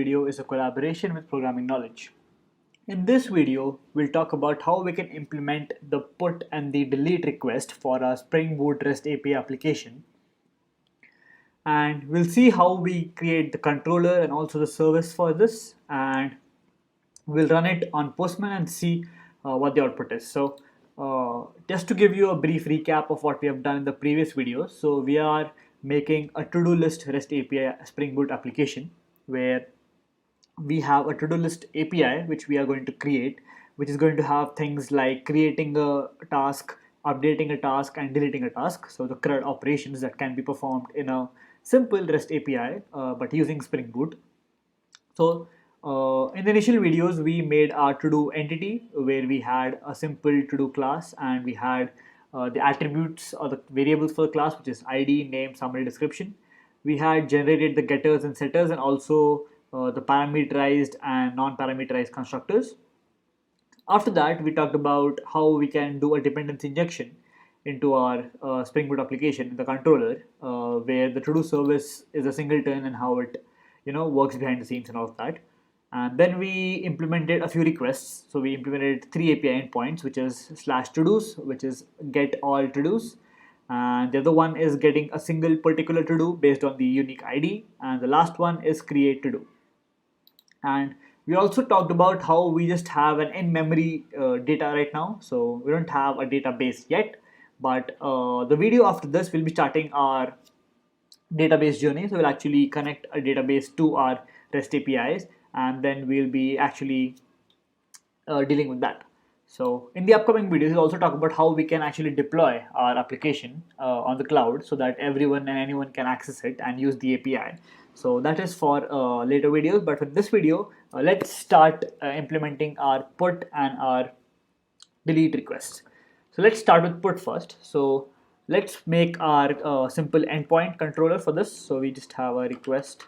Video is a collaboration with Programming Knowledge. In this video, we'll talk about how we can implement the put and the delete request for our Spring Boot REST API application. And we'll see how we create the controller and also the service for this, and we'll run it on Postman and see what the output is. So just to give you a brief recap of what we have done in the previous videos, so we are making a to-do list REST API Spring Boot application where we have a to-do list API which we are going to create, which is going to have things like creating a task, updating a task, and deleting a task. So the CRUD operations that can be performed in a simple REST API but using Spring Boot. So in the initial videos, we made our to-do entity where we had a simple to-do class, and we had the attributes or the variables for the class, which is ID, name, summary, description. We had generated the getters and setters, and also the parameterized and non-parameterized constructors. After that, we talked about how we can do a dependency injection into our Spring Boot application in the controller, where the to-do service is a singleton and how it works behind the scenes and all of that. And then we implemented a few requests. So we implemented 3 API endpoints, which is /todos, which is get all to-dos. And the other one is getting a single particular to-do based on the unique ID. And the last one is create to-do. And we also talked about how we just have an in-memory data right now. So we don't have a database yet, but the video after this will be starting our database journey. So we'll actually connect a database to our REST APIs, and then we'll be actually dealing with that. So in the upcoming videos, we'll also talk about how we can actually deploy our application on the cloud so that everyone and anyone can access it and use the API. So that is for later videos, but for this video, let's start implementing our put and our delete requests. So let's start with put first. So let's make our simple endpoint controller for this. So we just have a request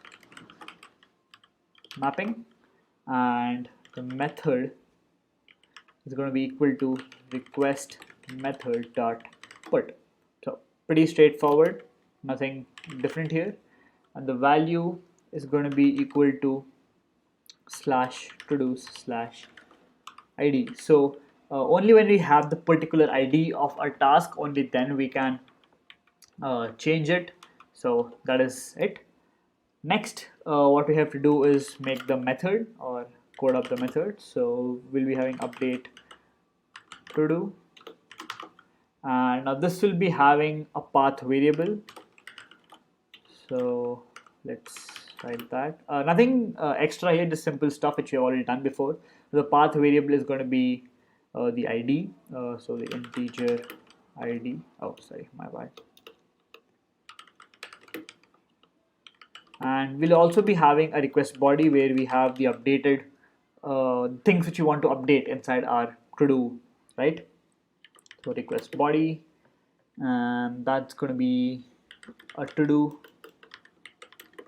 mapping, and the method is going to be equal to request method dot put. So pretty straightforward, nothing different here. And the value is going to be equal to /todos /id. So only when we have the particular ID of our task, only then we can change it. So that is it. Next, what we have to do is make the method or code up the method. So we'll be having update to do, and now this will be having a path variable. So let's write that. Nothing extra here, just simple stuff which we have already done before. The path variable is going to be the ID, so the integer ID. Oh, sorry, my bad. And we'll also be having a request body where we have the updated things which you want to update inside our to-do, right? So request body, and that's going to be a to-do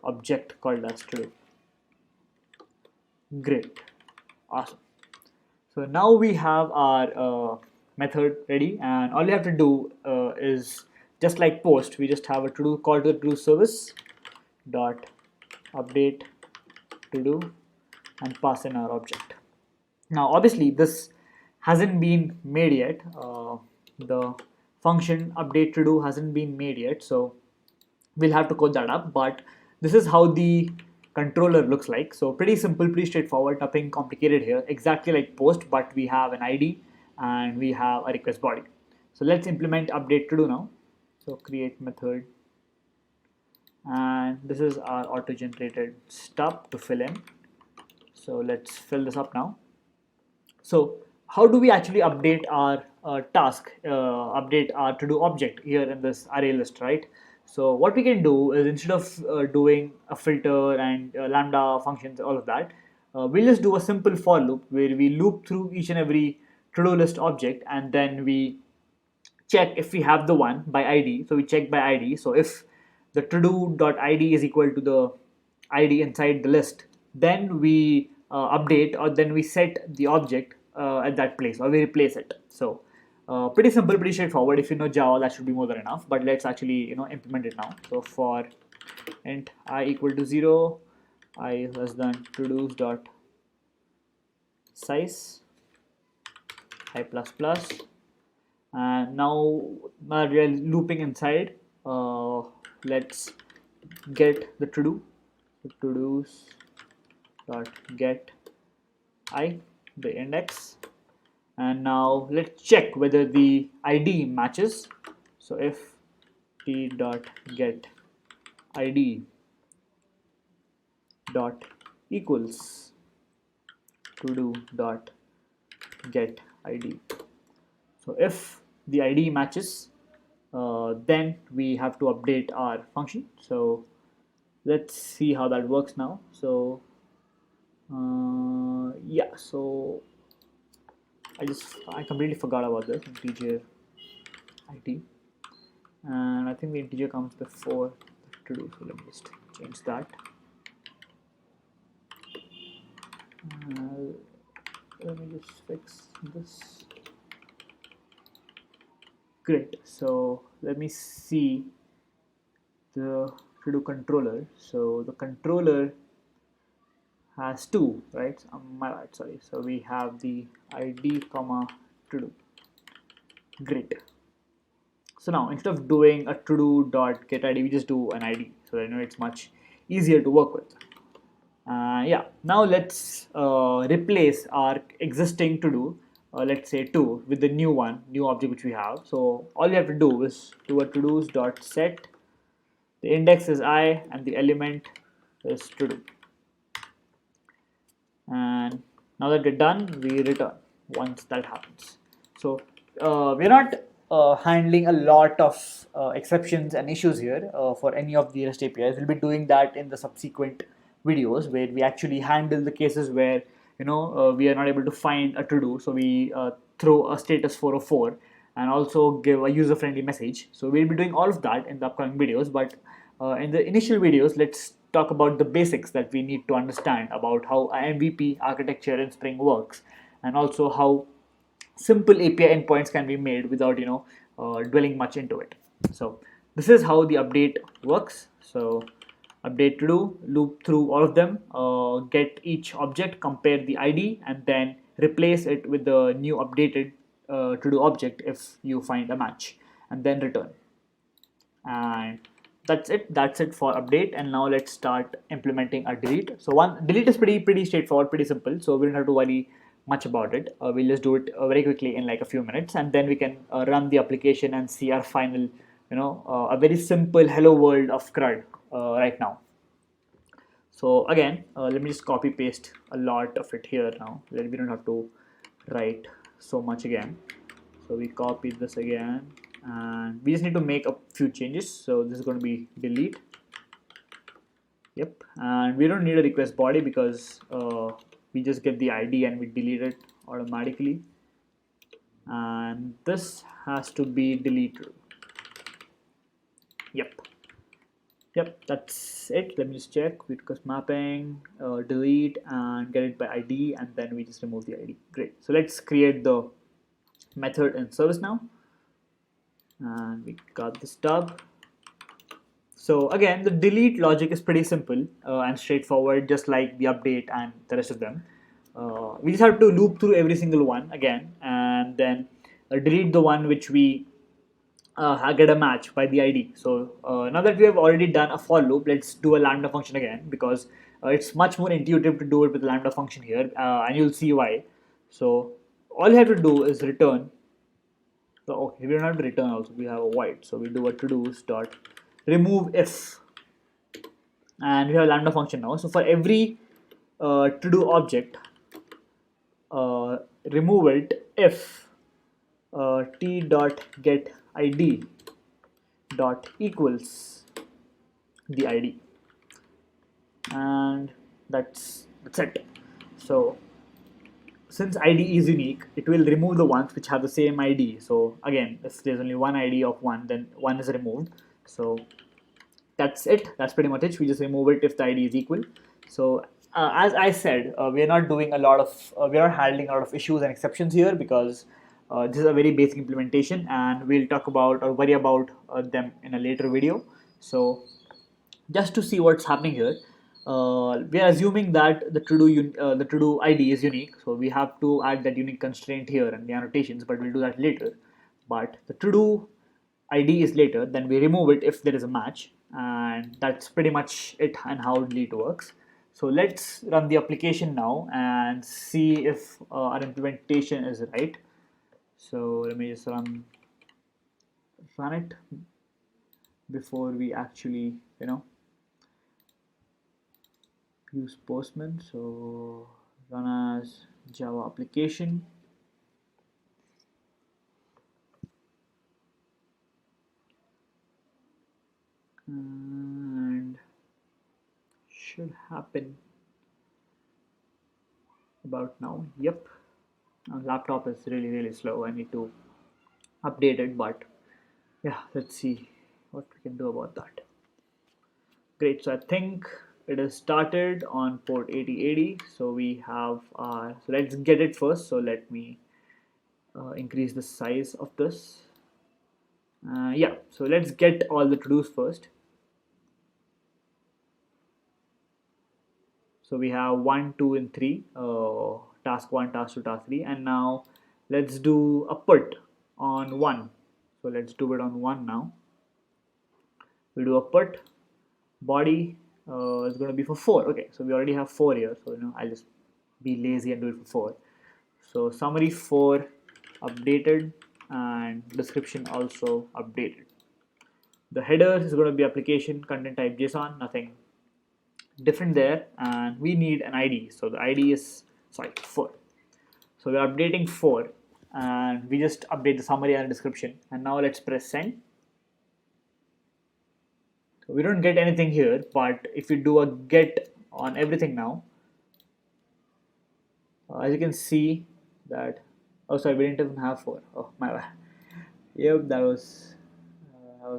object called as to-do. Great, awesome. So now we have our method ready, and all you have to do is just like post, we just have a to-do call to the to-do service dot update to do and pass in our object. Now obviously this hasn't been made yet, the function update to do hasn't been made yet, so we'll have to code that up, but this is how the controller looks like. So pretty simple, pretty straightforward, nothing complicated here, exactly like post, but we have an ID and we have a request body. So let's implement update to do now. So create method, and this is our auto-generated stub to fill in. So let's fill this up now. So how do we actually update our task, update our to-do object here in this array list, right? So what we can do is, instead of doing a filter and lambda functions, all of that, we'll just do a simple for loop where we loop through each and every to-do list object, and then we check if we have the one by ID. So we check by ID. So if the to-do.id is equal to the ID inside the list, then we update, or then we set the object at that place, or we replace it. So pretty simple, pretty straightforward. If you know Java, that should be more than enough, but let's actually implement it now. So for int I equal to 0, I less than todos dot size I plus plus, and now we are looping inside. Let's get the to do. So todos dot get I, the index, and now let's check whether the ID matches. So if t dot get ID dot equals to do dot get ID. So if the ID matches, then we have to update our function. So let's see how that works now. So yeah, so I completely forgot about this integer ID, and I think the integer comes before the to do. So let me just change that. Let me just fix this. Great. So let me see the to do controller. So the controller has two, right? My right, sorry. So we have the ID comma to do. Great. So now instead of doing a to do dot get ID, we just do an ID. So I know it's much easier to work with. Yeah, now let's replace our existing to do, let's say 2, with the new object which we have. So all you have to do is do a todos dot set. The index is I and the element is to do. And now that we're done, we return once that happens. So we're not handling a lot of exceptions and issues here for any of the REST APIs. We'll be doing that in the subsequent videos where we actually handle the cases where we are not able to find a to do, so we throw a status 404 and also give a user-friendly message. So we'll be doing all of that in the upcoming videos, but in the initial videos, let's talk about the basics that we need to understand about how MVP architecture in Spring works, and also how simple API endpoints can be made without dwelling much into it. So this is how the update works. So update to do, loop through all of them, get each object, compare the ID, and then replace it with the new updated to do object if you find a match, and then return. And that's it for update. And now let's start implementing a delete. So one delete is pretty straightforward, pretty simple, so we don't have to worry much about it. We'll just do it very quickly in like a few minutes, and then we can run the application and see our final a very simple hello world of CRUD right now. So again, let me just copy paste a lot of it here now. We don't have to write so much again. So we copy this again, and we just need to make a few changes. So this is going to be delete. Yep, and we don't need a request body because we just get the ID and we delete it automatically. And this has to be deleted. Yep, that's it. Let me just check. We request mapping, delete, and get it by ID, and then we just remove the ID. Great. So let's create the method in service now, and we got the stub. So again, the delete logic is pretty simple and straightforward, just like the update and the rest of them. We just have to loop through every single one again, and then delete the one which we get a match by the ID. So now that we have already done a for loop, let's do a lambda function again, because it's much more intuitive to do it with the lambda function here, and you'll see why. So all you have to do is return. So okay, we don't have to return also, we have a void. So we do a todos dot remove if, and we have a lambda function now. So for every to do object, remove it if t dot get ID dot equals the ID, and that's it. So since ID is unique, it will remove the ones which have the same ID. So again, if there's only one ID of one, then one is removed. So that's it. That's pretty much it. We just remove it if the ID is equal. So as I said, we are not doing a lot of we are handling a lot of issues and exceptions here, because this is a very basic implementation, and we'll talk about or worry about them in a later video. So just to see what's happening here, we are assuming that the to-do ID is unique, so we have to add that unique constraint here and the annotations, but we'll do that later. But the to-do ID is later, then we remove it if there is a match, and that's pretty much it and how delete works. So let's run the application now and see if our implementation is right. So let me just run it before we actually use Postman. So run as Java application. And should happen about now. Yep, our laptop is really slow. I need to update it, but yeah, let's see what we can do about that. Great, so I think it is started on port 8080. So we have our, so let's get it first. So let me increase the size of this. Yeah, so let's get all the to-dos first. So we have 1, 2, and 3, task 1, task 2, task 3, and now let's do a put on 1. So let's do it on 1 now. We'll do a put, body is going to be for 4. Okay, so we already have 4 here, so I'll just be lazy and do it for 4. So summary 4 updated and description also updated. The header is going to be application content type JSON, nothing different there, and we need an ID. So the ID is 4. So we're updating 4, and we just update the summary and description. And now let's press send. So we don't get anything here, but if we do a get on everything now, as you can see that, oh sorry, we didn't even have 4. Oh my bad. Yep, that was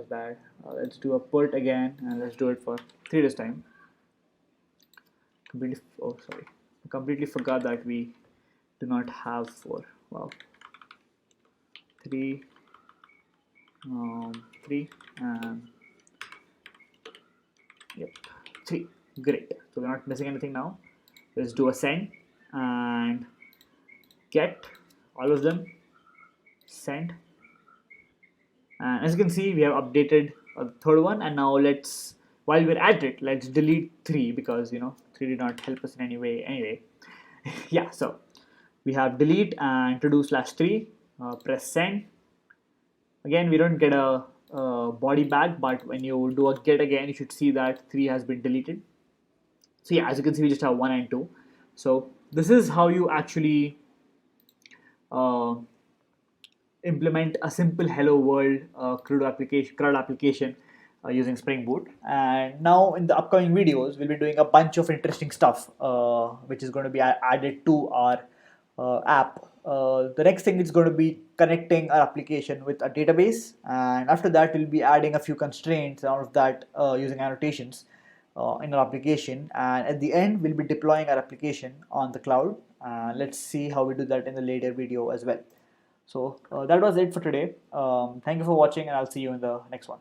bad. Let's do a put again, and let's do it for 3 this time. Completely forgot that we do not have 4. Wow. 3 and yep, 3. Great, so we're not missing anything now. Let's do a send and get all of them, send, and as you can see we have updated the third one. And now let's, while we're at it, let's delete 3 because 3 did not help us in any way anyway. Yeah, so we have delete and to do /3, press send. Again, we don't get a body back, but when you do a get again, you should see that 3 has been deleted. So yeah, as you can see, we just have 1 and 2. So this is how you actually implement a simple hello world CRUD application using Spring Boot. And now in the upcoming videos, we'll be doing a bunch of interesting stuff which is going to be added to our app. The next thing is going to be connecting our application with a database, and after that we'll be adding a few constraints out of that using annotations in our application, and at the end we'll be deploying our application on the cloud. Let's see how we do that in the later video as well. So that was it for today. Thank you for watching, and I'll see you in the next one.